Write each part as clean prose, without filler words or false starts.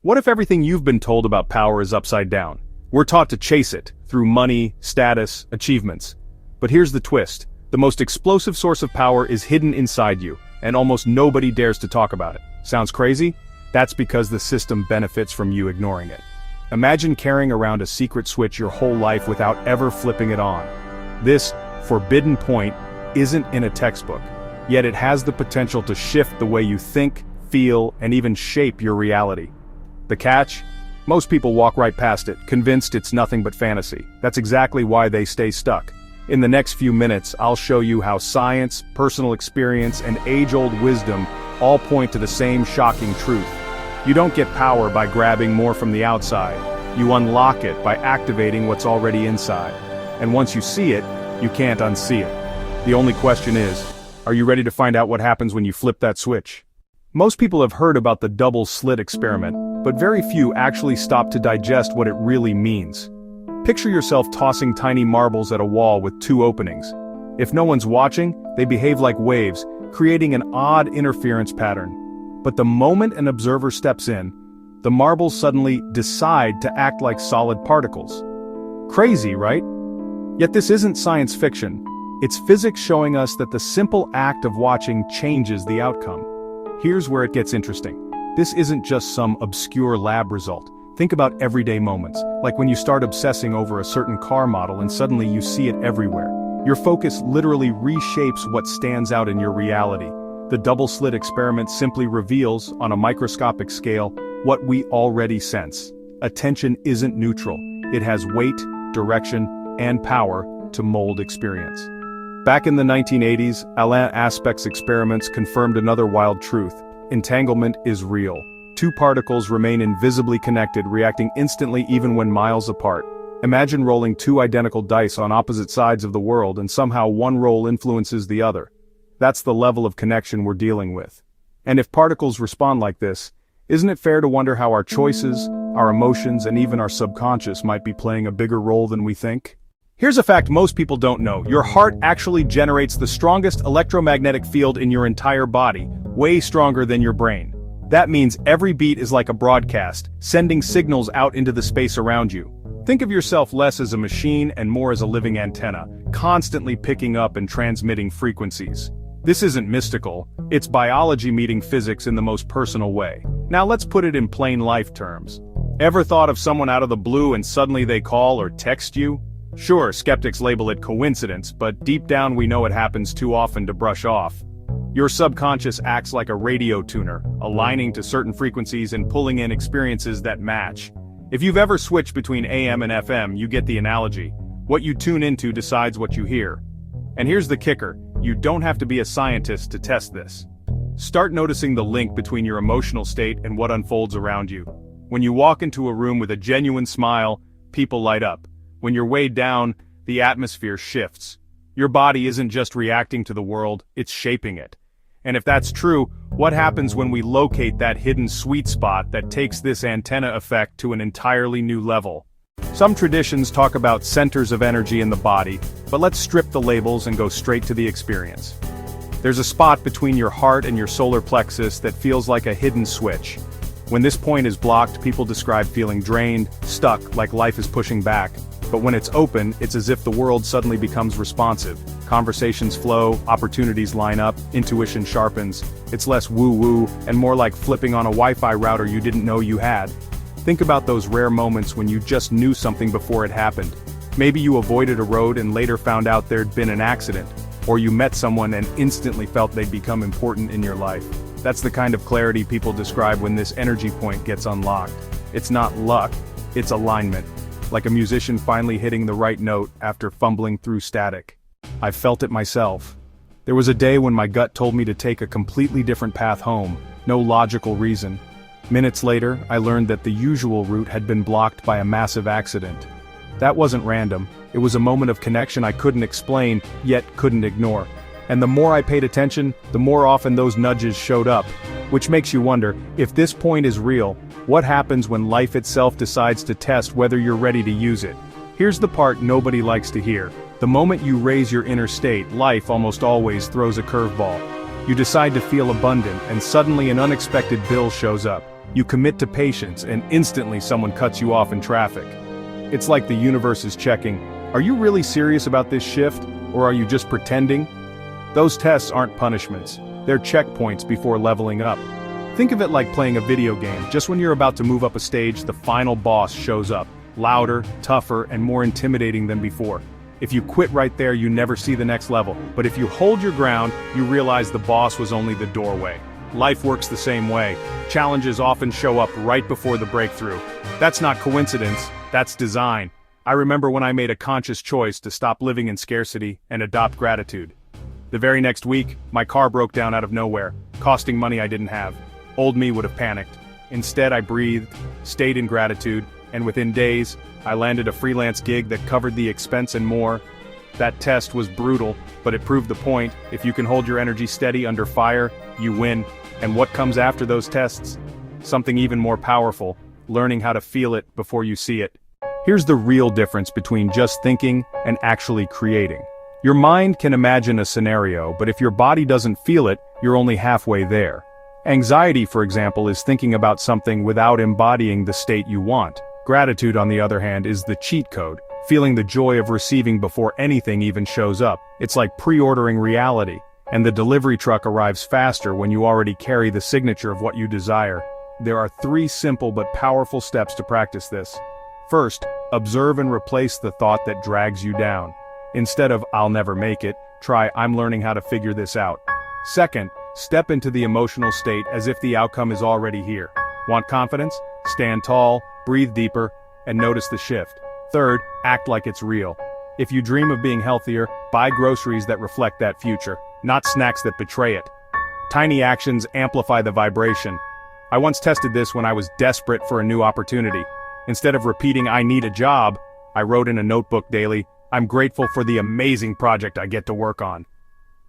What if everything you've been told about power is upside down? We're taught to chase it, through money, status, achievements. But here's the twist. The most explosive source of power is hidden inside you, and almost nobody dares to talk about it. Sounds crazy? That's because the system benefits from you ignoring it. Imagine carrying around a secret switch your whole life without ever flipping it on. This forbidden point isn't in a textbook, yet it has the potential to shift the way you think, feel, and even shape your reality. The catch? Most people walk right past it, convinced it's nothing but fantasy. That's exactly why they stay stuck. In the next few minutes, I'll show you how science, personal experience, and age-old wisdom all point to the same shocking truth. You don't get power by grabbing more from the outside. You unlock it by activating what's already inside. And once you see it, you can't unsee it. The only question is, are you ready to find out what happens when you flip that switch? Most people have heard about the double slit experiment, but very few actually stop to digest what it really means. Picture yourself tossing tiny marbles at a wall with two openings. If no one's watching, they behave like waves, creating an odd interference pattern. But the moment an observer steps in, the marbles suddenly decide to act like solid particles. Crazy, right? Yet this isn't science fiction. It's physics showing us that the simple act of watching changes the outcome. Here's where it gets interesting. This isn't just some obscure lab result. Think about everyday moments, like when you start obsessing over a certain car model and suddenly you see it everywhere. Your focus literally reshapes what stands out in your reality. The double-slit experiment simply reveals, on a microscopic scale, what we already sense. Attention isn't neutral. It has weight, direction, and power to mold experience. Back in the 1980s, Alain Aspect's experiments confirmed another wild truth. Entanglement is real. Two particles remain invisibly connected, reacting instantly even when miles apart. Imagine rolling two identical dice on opposite sides of the world and somehow one roll influences the other. That's the level of connection we're dealing with. And if particles respond like this, isn't it fair to wonder how our choices, our emotions, and even our subconscious might be playing a bigger role than we think? Here's a fact most people don't know. Your heart actually generates the strongest electromagnetic field in your entire body, way stronger than your brain. That means every beat is like a broadcast, sending signals out into the space around you. Think of yourself less as a machine and more as a living antenna, constantly picking up and transmitting frequencies. This isn't mystical, it's biology meeting physics in the most personal way. Now let's put it in plain life terms. Ever thought of someone out of the blue and suddenly they call or text you? Sure, skeptics label it coincidence, but deep down we know it happens too often to brush off. Your subconscious acts like a radio tuner, aligning to certain frequencies and pulling in experiences that match. If you've ever switched between AM and FM, you get the analogy. What you tune into decides what you hear. And here's the kicker, you don't have to be a scientist to test this. Start noticing the link between your emotional state and what unfolds around you. When you walk into a room with a genuine smile, people light up. When you're weighed down, the atmosphere shifts. Your body isn't just reacting to the world, it's shaping it. And if that's true, what happens when we locate that hidden sweet spot that takes this antenna effect to an entirely new level? Some traditions talk about centers of energy in the body, but let's strip the labels and go straight to the experience. There's a spot between your heart and your solar plexus that feels like a hidden switch. When this point is blocked, people describe feeling drained, stuck, like life is pushing back. But when it's open, it's as if the world suddenly becomes responsive. Conversations flow, opportunities line up, intuition sharpens. It's less woo-woo, and more like flipping on a Wi-Fi router you didn't know you had. Think about those rare moments when you just knew something before it happened. Maybe you avoided a road and later found out there'd been an accident. Or you met someone and instantly felt they'd become important in your life. That's the kind of clarity people describe when this energy point gets unlocked. It's not luck, it's alignment. Like a musician finally hitting the right note after fumbling through static. I've felt it myself. There was a day when my gut told me to take a completely different path home, no logical reason. Minutes later, I learned that the usual route had been blocked by a massive accident. That wasn't random, it was a moment of connection I couldn't explain, yet couldn't ignore. And the more I paid attention, the more often those nudges showed up. Which makes you wonder, if this point is real, what happens when life itself decides to test whether you're ready to use it? Here's the part nobody likes to hear. The moment you raise your inner state, life almost always throws a curveball. You decide to feel abundant, and suddenly an unexpected bill shows up. You commit to patience, and instantly someone cuts you off in traffic. It's like the universe is checking, are you really serious about this shift, or are you just pretending? Those tests aren't punishments, they're checkpoints before leveling up. Think of it like playing a video game. Just when you're about to move up a stage, the final boss shows up, louder, tougher, and more intimidating than before. If you quit right there, you never see the next level, but if you hold your ground, you realize the boss was only the doorway. Life works the same way. Challenges often show up right before the breakthrough. That's not coincidence, that's design. I remember when I made a conscious choice to stop living in scarcity and adopt gratitude. The very next week, my car broke down out of nowhere, costing money I didn't have. Old me would have panicked. Instead, I breathed, stayed in gratitude, and within days, I landed a freelance gig that covered the expense and more. That test was brutal, but it proved the point. If you can hold your energy steady under fire, you win. And what comes after those tests? Something even more powerful, learning how to feel it before you see it. Here's the real difference between just thinking and actually creating. Your mind can imagine a scenario, but if your body doesn't feel it, you're only halfway there. Anxiety, for example, is thinking about something without embodying the state you want. Gratitude, on the other hand, is the cheat code, feeling the joy of receiving before anything even shows up. It's like pre-ordering reality, and the delivery truck arrives faster when you already carry the signature of what you desire. There are 3 simple but powerful steps to practice this. First, observe and replace the thought that drags you down. Instead of, "I'll never make it," try, "I'm learning how to figure this out." Second, step into the emotional state as if the outcome is already here. Want confidence? Stand tall, breathe deeper, and notice the shift. Third, act like it's real. If you dream of being healthier, buy groceries that reflect that future, not snacks that betray it. Tiny actions amplify the vibration. I once tested this when I was desperate for a new opportunity. Instead of repeating, "I need a job," I wrote in a notebook daily, "I'm grateful for the amazing project I get to work on."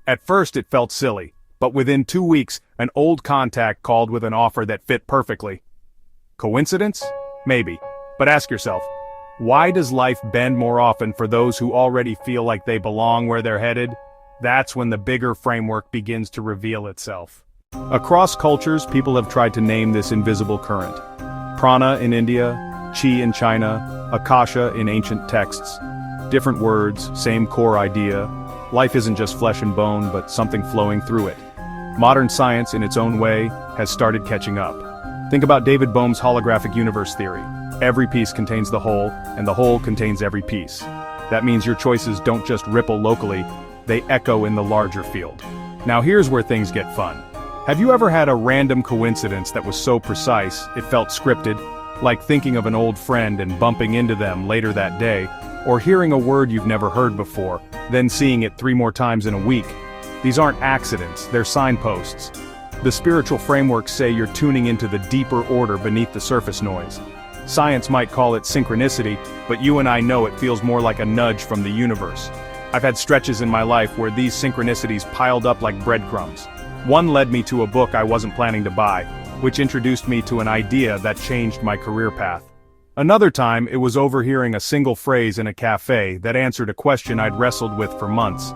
At first it felt silly, but within 2 weeks, an old contact called with an offer that fit perfectly. Coincidence? Maybe. But ask yourself, why does life bend more often for those who already feel like they belong where they're headed? That's when the bigger framework begins to reveal itself. Across cultures, people have tried to name this invisible current. Prana in India, Chi in China, Akasha in ancient texts. Different words, same core idea. Life isn't just flesh and bone, but something flowing through it. Modern science, in its own way, has started catching up. Think about David Bohm's holographic universe theory. Every piece contains the whole, and the whole contains every piece. That means your choices don't just ripple locally, they echo in the larger field. Now here's where things get fun. Have you ever had a random coincidence that was so precise, it felt scripted? Like thinking of an old friend and bumping into them later that day, or hearing a word you've never heard before, then seeing it 3 more times in a week. These aren't accidents, they're signposts. The spiritual frameworks say you're tuning into the deeper order beneath the surface noise. Science might call it synchronicity, but you and I know it feels more like a nudge from the universe. I've had stretches in my life where these synchronicities piled up like breadcrumbs. One led me to a book I wasn't planning to buy, which introduced me to an idea that changed my career path. Another time, it was overhearing a single phrase in a cafe that answered a question I'd wrestled with for months.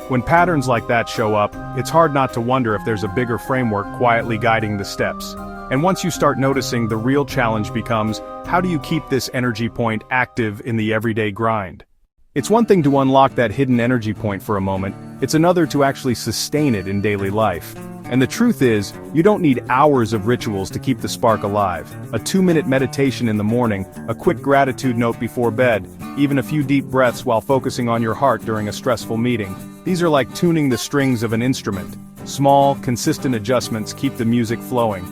When patterns like that show up, it's hard not to wonder if there's a bigger framework quietly guiding the steps. And once you start noticing, the real challenge becomes, how do you keep this energy point active in the everyday grind? It's one thing to unlock that hidden energy point for a moment, it's another to actually sustain it in daily life. And the truth is, you don't need hours of rituals to keep the spark alive. A 2-minute meditation in the morning, a quick gratitude note before bed, even a few deep breaths while focusing on your heart during a stressful meeting. These are like tuning the strings of an instrument. Small, consistent adjustments keep the music flowing.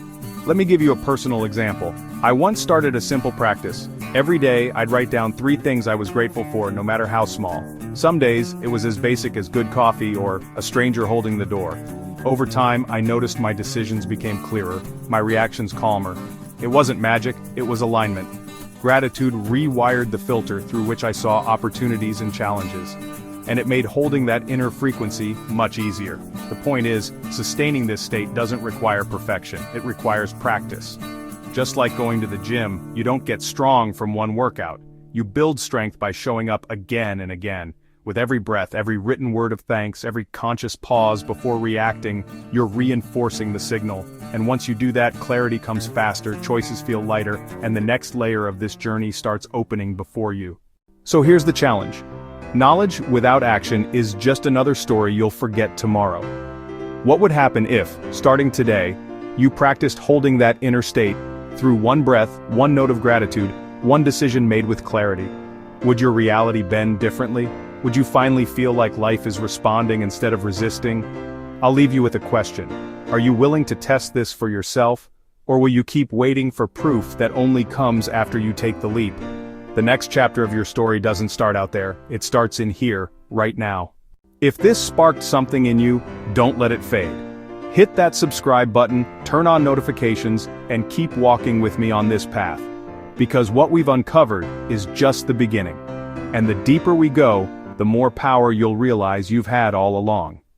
Let me give you a personal example. I once started a simple practice. Every day, I'd write down 3 things I was grateful for, no matter how small. Some days, it was as basic as good coffee or a stranger holding the door. Over time, I noticed my decisions became clearer, my reactions calmer. It wasn't magic, it was alignment. Gratitude rewired the filter through which I saw opportunities and challenges. And it made holding that inner frequency much easier. The point is, sustaining this state doesn't require perfection, it requires practice. Just like going to the gym, you don't get strong from one workout. You build strength by showing up again and again. With every breath, every written word of thanks, every conscious pause before reacting, you're reinforcing the signal. And once you do that, clarity comes faster, choices feel lighter, and the next layer of this journey starts opening before you. So here's the challenge. Knowledge without action is just another story you'll forget tomorrow. What would happen if, starting today, you practiced holding that inner state through one breath, one note of gratitude, one decision made with clarity? Would your reality bend differently? Would you finally feel like life is responding instead of resisting? I'll leave you with a question. Are you willing to test this for yourself, or will you keep waiting for proof that only comes after you take the leap? The next chapter of your story doesn't start out there, it starts in here, right now. If this sparked something in you, don't let it fade. Hit that subscribe button, turn on notifications, and keep walking with me on this path. Because what we've uncovered is just the beginning. And the deeper we go, the more power you'll realize you've had all along.